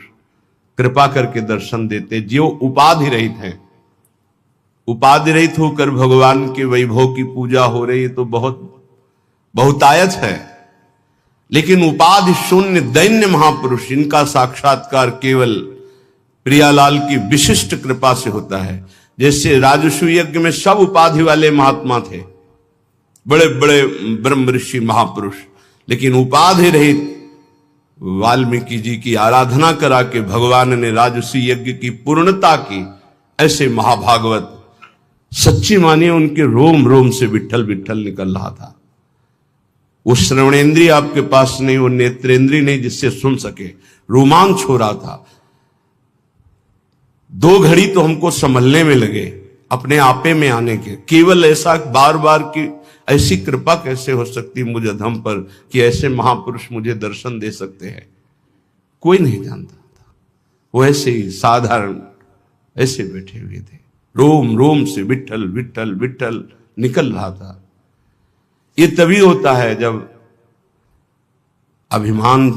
कृपा करके दर्शन देते, जो उपाधि रहित हैं। उपाधि रहित होकर भगवान के वैभव की पूजा हो रही है तो बहुतायत है। लेकिन उपाधि शून्य दैन्य महापुरुष, इनका साक्षात्कार केवल प्रियालाल की विशिष्ट कृपा से होता है। जैसे राजसू यज्ञ में सब उपाधि वाले महात्मा थे, बड़े बड़े ब्रह्म ऋषि महापुरुष, लेकिन उपाधि रहित वाल्मीकि जी की आराधना करा के भगवान ने राजसू यज्ञ की पूर्णता की। ऐसे महाभागवत सच्ची मानिए, उनके रोम रोम से विट्ठल विट्ठल निकल रहा था। वो श्रवणेन्द्रिय आपके पास नहीं, वो नेत्रेंद्रिय नहीं जिससे सुन सके। रोमांच हो रहा था। 2 घड़ी तो हमको संभलने में लगे, अपने आपे में आने के। केवल ऐसा बार बार की ऐसी कृपा कैसे हो सकती मुझ अधम पर कि ऐसे महापुरुष मुझे दर्शन दे सकते हैं। कोई नहीं जानता था। वो ऐसे ही साधारण ऐसे बैठे हुए थे। रोम रोम से विट्ठल विट्ठल विट्ठल निकल रहा था। ये तभी होता है जब अभिमान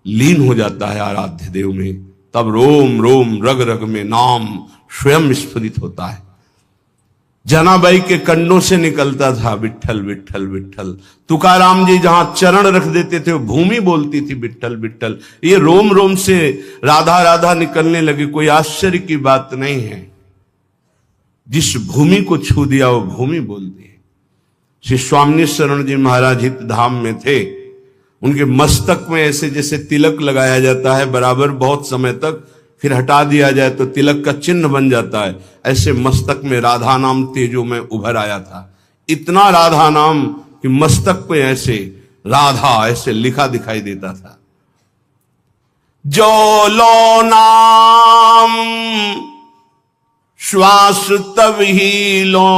लीन हो जाता है आराध्य देव में, तब रोम रोम रग रग में नाम स्वयं स्फुरित होता है। जनाबाई के कंडों से निकलता था विट्ठल विट्ठल विट्ठल। तुकाराम जी जहां चरण रख देते थे वो भूमि बोलती थी विट्ठल विट्ठल। ये रोम रोम से राधा राधा निकलने लगी। कोई आश्चर्य की बात नहीं है। जिस भूमि को छू दिया वो भूमि बोलती है। श्री स्वामी शरण जी महाराज हित धाम में थे। उनके मस्तक में ऐसे जैसे तिलक लगाया जाता है बराबर, बहुत समय तक, फिर हटा दिया जाए तो तिलक का चिन्ह बन जाता है। ऐसे मस्तक में राधा नाम तेजो में उभर आया था। इतना राधा नाम कि मस्तक पे ऐसे राधा ऐसे लिखा दिखाई देता था। जो लो नाम श्वास तब ही लो,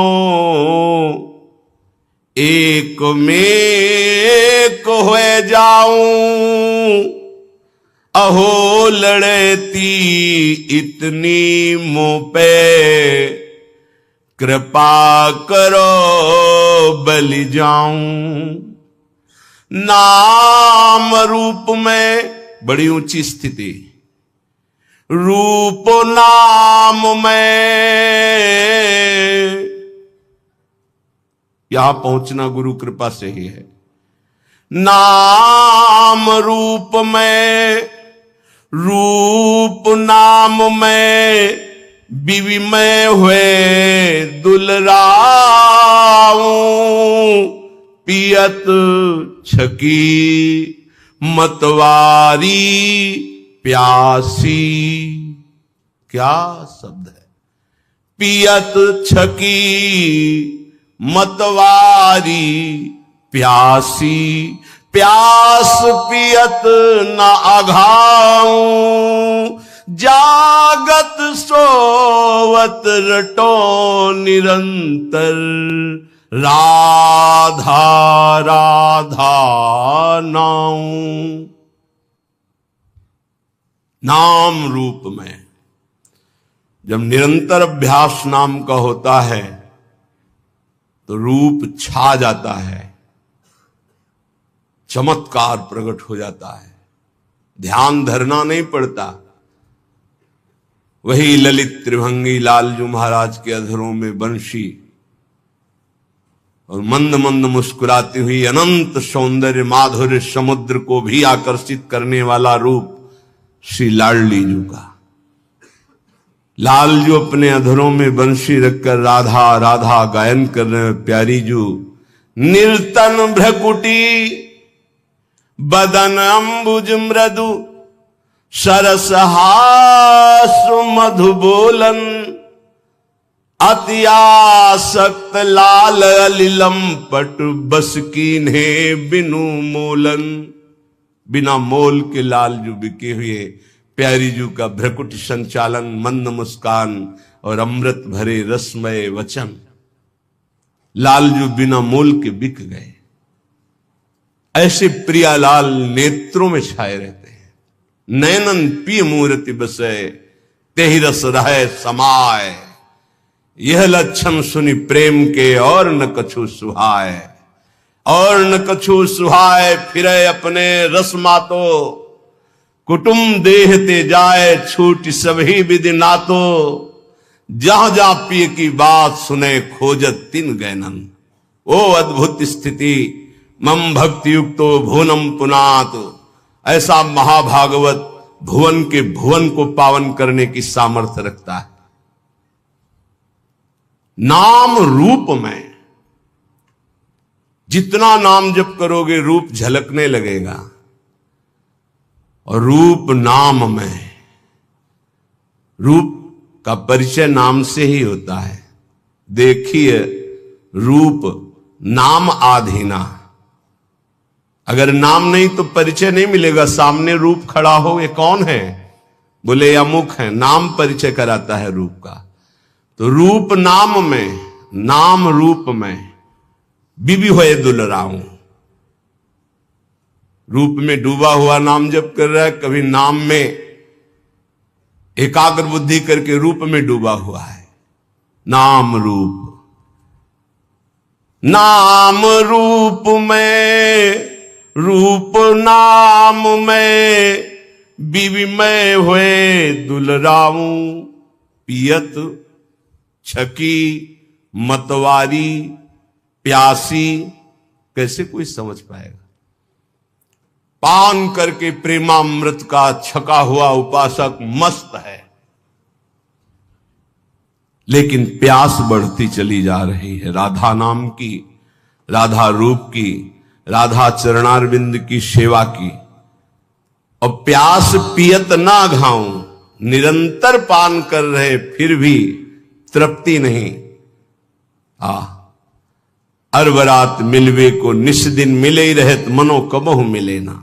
एक में एक हुए जाऊं। अहो लड़ती इतनी मुंह पे, कृपा करो बलि जाऊं। नाम रूप में बड़ी ऊंची स्थिति, रूप नाम में यहां पहुंचना गुरु कृपा से ही है। नाम रूप में, रूप नाम में विविमय हुए दुलराऊं। पियत छकी मतवारी प्यासी। क्या शब्द है। पियत छकी मतवारी प्यासी, प्यास पियत न अघाऊं, जागत सोवत रटो निरंतर, राधा राधा नाऊं। नाम रूप में जब निरंतर अभ्यास नाम का होता है तो रूप छा जाता है, चमत्कार प्रकट हो जाता है, ध्यान धरना नहीं पड़ता। वही ललित त्रिभंगी लालजू महाराज के अधरों में बंशी और मंद मंद मुस्कुराती हुई अनंत सौंदर्य माधुर्य समुद्र को भी आकर्षित करने वाला रूप श्री लाडली जू का। लालजू अपने अधरों में बंशी रखकर राधा राधा गायन कर रहे हैं। प्यारी जू निर्तन भ्रकुटी बदन अंबुज मृदु, सरस हासु मधु बोलन, अत्यासक्त लाल अलिलम पट बस कीन्हे बिनु मोलन। बिना मोल के लालजू बिके हुए प्यारी जू का भ्रकुट संचालन, मंद मुस्कान और अमृत भरे रसमय वचन, लालजू बिना मोल के बिक गए। ऐसे प्रियालाल नेत्रों में छाए रहते हैं। नयनन पी मूर्ति बसे, तेहि रस रहे समाय, यह लक्षण सुनि प्रेम के और न कछु सुहाय। और न कछु सुहाय फिरे अपने रस मातो, कुटुम देह ते जाए छूट सभी विधि नातो। जहां जहां पिय की बात सुने खोजत तिन गैनन, ओ अद्भुत स्थिति मम भक्ति युक्तो भुवनम पुनात। ऐसा महाभागवत भुवन के भुवन को पावन करने की सामर्थ्य रखता है। नाम रूप में जितना नाम जप करोगे रूप झलकने लगेगा, और रूप नाम में, रूप का परिचय नाम से ही होता है। देखिए रूप नाम आधीना, अगर नाम नहीं तो परिचय नहीं मिलेगा। सामने रूप खड़ा हो, ये कौन है, बोले अमुक है, नाम परिचय कराता है रूप का। तो रूप नाम में, नाम रूप में बीबी होए दुलराऊं। रूप में डूबा हुआ नाम जप कर रहा है, कभी नाम में एकाग्र बुद्धि करके रूप में डूबा हुआ है। नाम रूप, नाम रूप में, रूप नाम में, बीबी में हुए दुलराऊं। पियत छकी मतवारी प्यासी, कैसे कोई समझ पाएगा। पान करके प्रेमामृत का छका हुआ उपासक मस्त है, लेकिन प्यास बढ़ती चली जा रही है राधा नाम की, राधा रूप की, राधा चरणारविंद की सेवा की। और प्यास पियत ना घाऊं, निरंतर पान कर रहे फिर भी तृप्ति नहीं। अरबरात मिलवे को निस दिन मिले ही रहत, मनो कबहु मिले ना।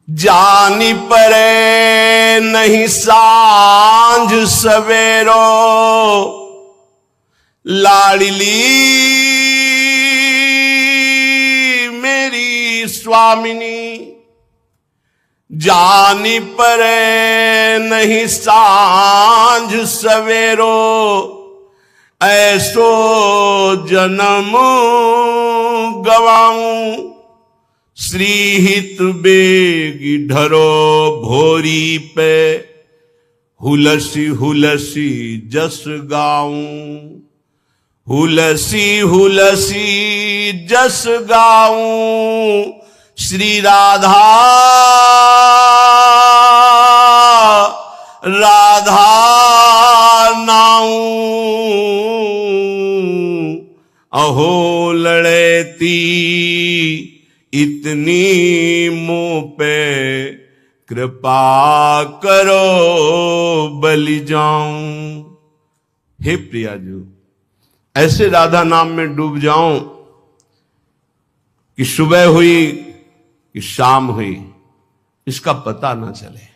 जानी परे नहीं सांझ सवेरो, लाडली मेरी स्वामिनी। जानी परे नहीं सांझ सवेरो, ऐसो जन्म गवाऊं। श्रीहित बेगी ढरो भोरी पे, हुलसी हुलसी जस गाऊं। हुलसी हुलसी जस गाऊं, श्री राधा राधा नाऊं। अहो लड़ती इतनी मुंह पे, कृपा करो बलि जाऊं। हे प्रियाजू, ऐसे राधा नाम में डूब जाऊं कि सुबह हुई कि शाम हुई, इसका पता ना चले।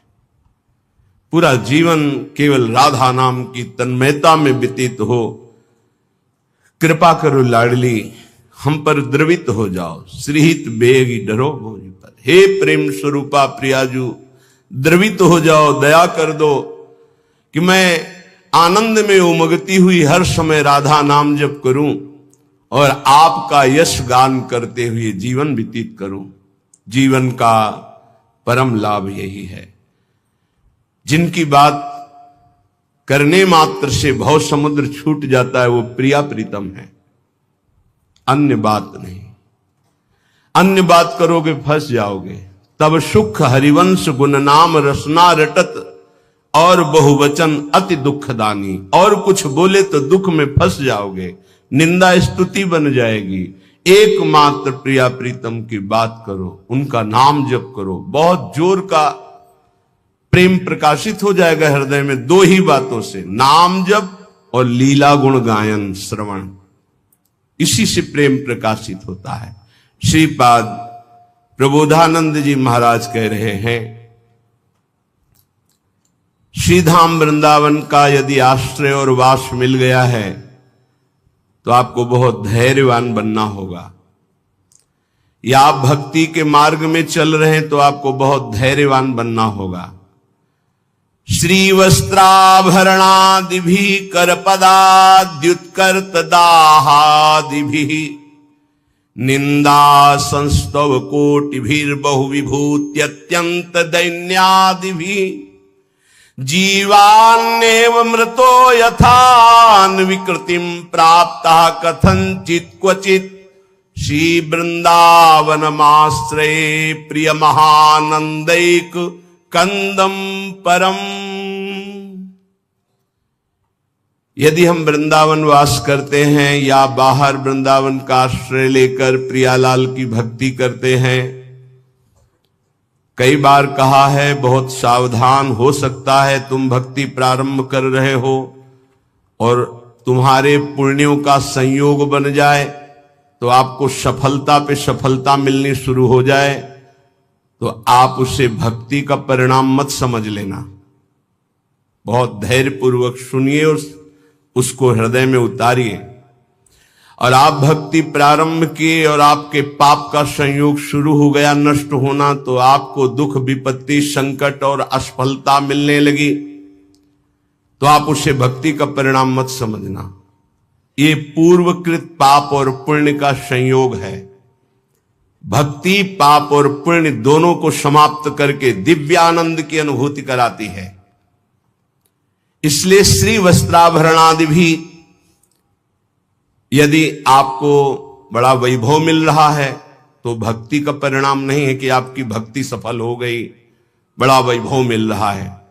पूरा जीवन केवल राधा नाम की तन्मयता में व्यतीत हो। कृपा करो लाडली, हम पर द्रवित हो जाओ, श्रीहित बेगी डरो मोहि पर। हे प्रेम स्वरूपा प्रियाजू, द्रवित हो जाओ, दया कर दो कि मैं आनंद में उमगती हुई हर समय राधा नाम जप करूं और आपका यश गान करते हुए जीवन व्यतीत करूं। जीवन का परम लाभ यही है। जिनकी बात करने मात्र से भव समुद्र छूट जाता है वो प्रिया प्रीतम है, अन्य बात नहीं। अन्य बात करोगे फंस जाओगे। तब सुख हरिवंश गुण नाम रसना रटत, और बहुवचन अति दुखदानी। और कुछ बोले तो दुख में फंस जाओगे, निंदा स्तुति बन जाएगी। एकमात्र प्रिया प्रीतम की बात करो, उनका नाम जप करो, बहुत जोर का प्रेम प्रकाशित हो जाएगा हृदय में। दो ही बातों से, नाम जप और लीला गुण गायन श्रवण, इसी से प्रेम प्रकाशित होता है। श्रीपाद प्रबोधानंद जी महाराज कह रहे हैं, श्रीधाम वृंदावन का यदि आश्रय और वास मिल गया है तो आपको बहुत धैर्यवान बनना होगा। या आप भक्ति के मार्ग में चल रहे हैं तो आपको बहुत धैर्यवान बनना होगा। श्री वस्त्राभरणादिभि करपदाद्युत्कर्त दाहादिभि निंदा संस्तव कोटिभिर्बहु विभूत्यत्यंत दैन्यादिभि जीवान्नेव मृतो यथान विकृतिम प्राप्ता कथंचित क्वचित श्री वृंदावनमाश्रये प्रिय महानंदैक कंदम परम। यदि हम वृंदावन वास करते हैं या बाहर वृंदावन का आश्रय लेकर प्रियालाल की भक्ति करते हैं, कई बार कहा है बहुत सावधान हो सकता है तुम भक्ति प्रारंभ कर रहे हो और तुम्हारे पुण्यों का संयोग बन जाए तो आपको सफलता पे सफलता मिलनी शुरू हो जाए, तो आप उसे भक्ति का परिणाम मत समझ लेना। बहुत धैर्यपूर्वक सुनिए और उसको हृदय में उतारिए। और आप भक्ति प्रारंभ किए और आपके पाप का संयोग शुरू हो गया नष्ट होना, तो आपको दुख विपत्ति संकट और असफलता मिलने लगी, तो आप उसे भक्ति का परिणाम मत समझना। ये पूर्वकृत पाप और पुण्य का संयोग है। भक्ति पाप और पुण्य दोनों को समाप्त करके दिव्यानंद की अनुभूति कराती है। इसलिए श्री वस्त्राभरणादि भी, यदि आपको बड़ा वैभव मिल रहा है तो भक्ति का परिणाम नहीं है कि आपकी भक्ति सफल हो गई, बड़ा वैभव मिल रहा है,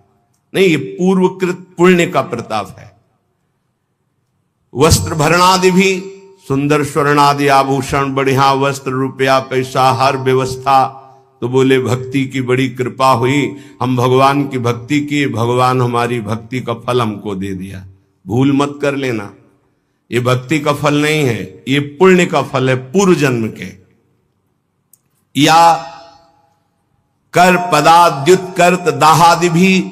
नहीं, ये पूर्वकृत पुण्य का प्रताप है। वस्त्र भरणादि भी, सुंदर स्वर्णादि आभूषण, बढ़िया वस्त्र, रुपया पैसा, हर व्यवस्था, तो बोले भक्ति की बड़ी कृपा हुई, हम भगवान की भक्ति की, भगवान हमारी भक्ति का फल हमको दे दिया। भूल मत कर लेना, ये भक्ति का फल नहीं है, ये पुण्य का फल है पूर्व जन्म के। या कर पदाद्युत कर्त दाहादि भी,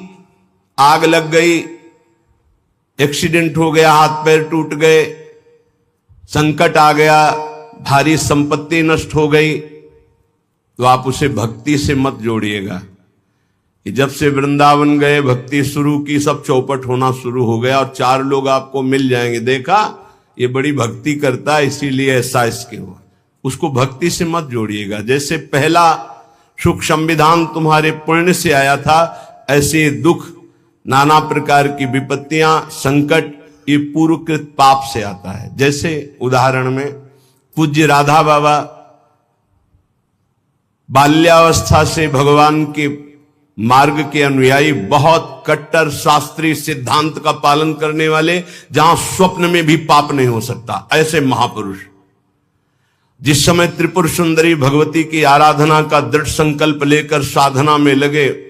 आग लग गई, एक्सीडेंट हो गया, हाथ पैर टूट गए, संकट आ गया, भारी संपत्ति नष्ट हो गई, तो आप उसे भक्ति से मत जोड़िएगा कि जब से वृंदावन गए भक्ति शुरू की सब चौपट होना शुरू हो गया और 4 लोग आपको मिल जाएंगे, देखा ये बड़ी भक्ति करता है इसीलिए ऐसा इसके हुआ। उसको भक्ति से मत जोड़िएगा। जैसे पहला सुख संविधान तुम्हारे पुण्य से आया था, ऐसे दुख, नाना प्रकार की विपत्तियां, संकट, ये पूर्वकृत पाप से आता है। जैसे उदाहरण में पूज्य राधा बाबा बाल्यावस्था से भगवान के मार्ग के अनुयायी, बहुत कट्टर शास्त्रीय सिद्धांत का पालन करने वाले, जहां स्वप्न में भी पाप नहीं हो सकता, ऐसे महापुरुष जिस समय त्रिपुर सुंदरी भगवती की आराधना का दृढ़ संकल्प लेकर साधना में लगे,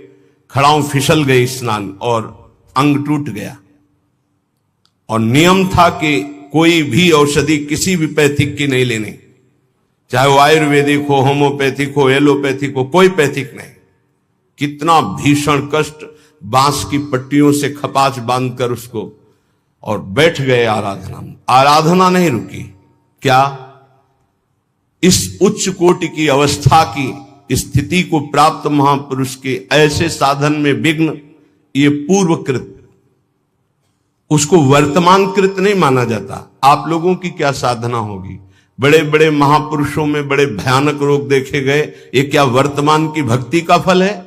खड़ाऊं फिसल गई स्नान और अंग टूट गया। और नियम था कि कोई भी औषधि किसी भी पैथिक की नहीं लेनी, चाहे वो आयुर्वेदिक हो, होम्योपैथिक हो, एलोपैथिक हो, कोई पैथिक नहीं। कितना भीषण कष्ट, बांस की पट्टियों से खपाच बांधकर उसको, और बैठ गए आराधना में। आराधना नहीं रुकी। क्या? इस उच्च कोटि की अवस्था की स्थिति को प्राप्त महापुरुष के ऐसे साधन में विघ्न, ये पूर्वकृत, उसको वर्तमानकृत नहीं माना जाता। आप लोगों की क्या साधना होगी? बड़े बड़े महापुरुषों में बड़े भयानक रोग देखे गए, ये क्या वर्तमान की भक्ति का फल है?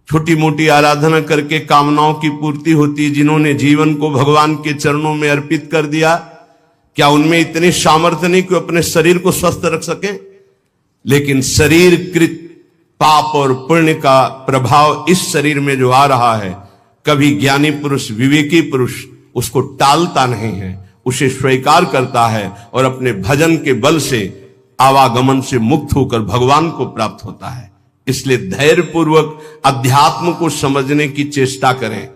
छोटी मोटी आराधना करके कामनाओं की पूर्ति होती। जिन्होंने जीवन को भगवान के चरणों में अर्पित कर दिया, क्या उनमें इतनी सामर्थ्य नहीं कि अपने शरीर को स्वस्थ रख सके? लेकिन शरीर कृत पाप और पुण्य का प्रभाव इस शरीर में जो आ रहा है, कभी ज्ञानी पुरुष, विवेकी पुरुष उसको टालता नहीं है, उसे स्वीकार करता है और अपने भजन के बल से, आवागमन से मुक्त होकर भगवान को प्राप्त होता है। इसलिए धैर्यपूर्वक अध्यात्म को समझने की चेष्टा करें।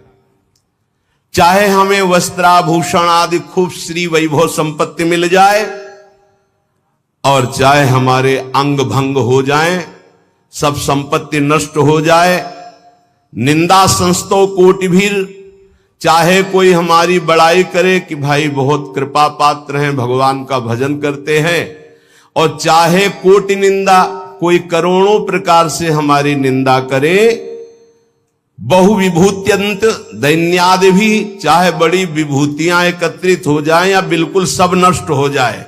चाहे हमें वस्त्राभूषण आदि खूब श्री वैभव संपत्ति मिल जाए, और चाहे हमारे अंग भंग हो जाए, सब संपत्ति नष्ट हो जाए, निंदा संस्तो कोटिभीर, चाहे कोई हमारी बड़ाई करे कि भाई बहुत कृपा पात्र हैं, भगवान का भजन करते हैं, और चाहे कोटि निंदा, कोई करोड़ों प्रकार से हमारी निंदा करे, बहु विभूत्यंत दैन्यादि भी, चाहे बड़ी विभूतियां एकत्रित हो जाएं या बिल्कुल सब नष्ट हो जाए,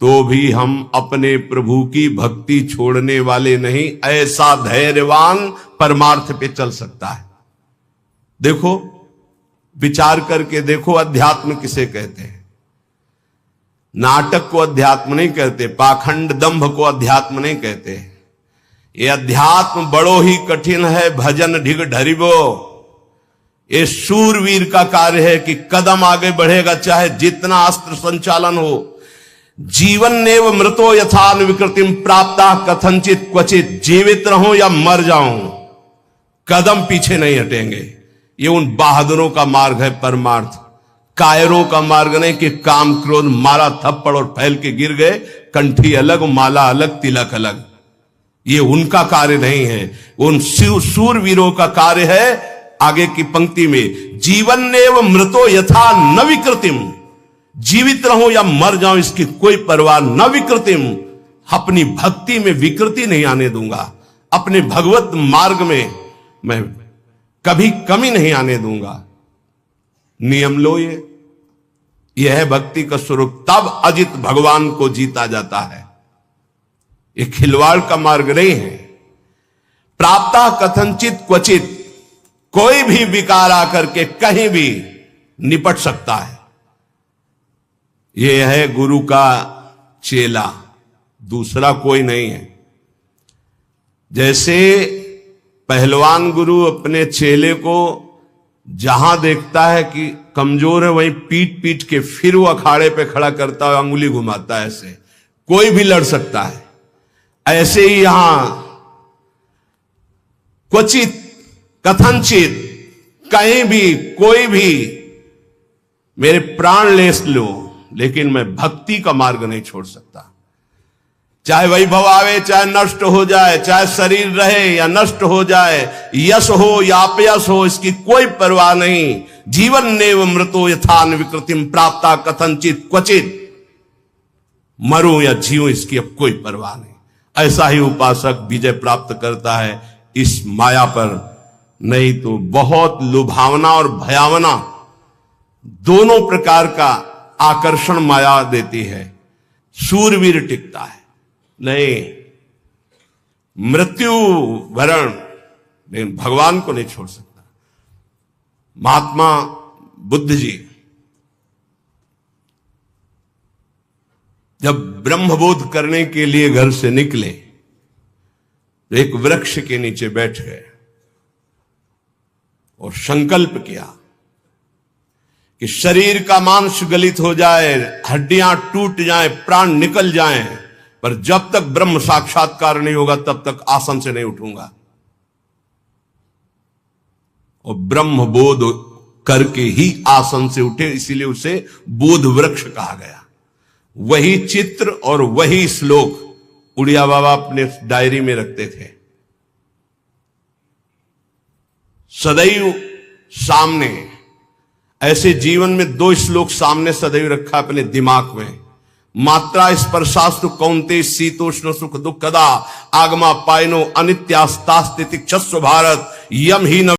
तो भी हम अपने प्रभु की भक्ति छोड़ने वाले नहीं। ऐसा धैर्यवान परमार्थ पे चल सकता है। देखो, विचार करके देखो, अध्यात्म किसे कहते हैं? नाटक को अध्यात्म नहीं कहते, पाखंड दंभ को अध्यात्म नहीं कहते। ये अध्यात्म बड़ो ही कठिन है, भजन ढिग ढरिबो। ये शूरवीर का कार्य है कि कदम आगे बढ़ेगा, चाहे जितना अस्त्र संचालन हो। जीवन नेव मृतो यथान विकृतिम प्राप्ता कथनचित क्वचित, जीवित रहूं या मर जाऊं, कदम पीछे नहीं हटेंगे। ये उन बहादुरों का मार्ग है परमार्थ, कायरों का मार्ग नहीं कि काम क्रोध मारा थप्पड़ और फैल के गिर गए, कंठी अलग, माला अलग, तिलक अलग। ये उनका कार्य नहीं है, उन शूरवीरों का कार्य है। आगे की पंक्ति में, जीवन नेव मृतो यथा न विकृतिम, जीवित रहूं या मर जाऊं इसकी कोई परवाह न विकृतिम, अपनी भक्ति में विकृति नहीं आने दूंगा, अपने भगवत मार्ग में मैं कभी कमी नहीं आने दूंगा। नियम लो, यह है भक्ति का स्वरूप। तब अजित भगवान को जीता जाता है। ये खिलवाड़ का मार्ग नहीं है। प्राप्ता कथनचित क्वचित, कोई भी विकार आकर के कहीं भी निपट सकता है। यह है गुरु का चेला, दूसरा कोई नहीं है। जैसे पहलवान गुरु अपने चेले को जहां देखता है कि कमजोर है, वहीं पीट पीट के फिर वो अखाड़े पे खड़ा करता है, अंगुली घुमाता है। ऐसे कोई भी लड़ सकता है। ऐसे ही यहां क्वचित कथनचित, कहीं भी कोई भी मेरे प्राण ले लो, लेकिन मैं भक्ति का मार्ग नहीं छोड़ सकता। चाहे वैभव आवे, चाहे नष्ट हो जाए, चाहे शरीर रहे या नष्ट हो जाए, यश हो या अपयश हो, इसकी कोई परवाह नहीं। जीवन नेव मृतो यथान विकृतिम प्राप्ता कथनचित क्वचित, मरूं या जीऊं इसकी अब कोई परवाह नहीं। ऐसा ही उपासक विजय प्राप्त करता है इस माया पर। नहीं तो बहुत लुभावना और भयावना दोनों प्रकार का आकर्षण माया देती है। शूरवीर टिकता है नहीं, मृत्यु भरण, लेकिन भगवान को नहीं छोड़ सकता। महात्मा बुद्ध जी जब ब्रह्मबोध करने के लिए घर से निकले, तो एक वृक्ष के नीचे बैठ गए और संकल्प किया कि शरीर का मांस गलित हो जाए, हड्डियां टूट जाएं, प्राण निकल जाएं, पर जब तक ब्रह्म साक्षात्कार नहीं होगा तब तक आसन से नहीं उठूंगा। और ब्रह्म बोध करके ही आसन से उठे, इसीलिए उसे बोध वृक्ष कहा गया। वही चित्र और वही श्लोक उड़िया बाबा अपने डायरी में रखते थे। सदैव सामने, ऐसे जीवन में 2 श्लोक सामने सदैव रखा अपने दिमाग में। मात्रा स्पर्शास्तु कौन्ते शीतोष्ण सुख दुखदा आगमा पायनो अनित्यास्तास्तितिक्षस्व भारत यम ही न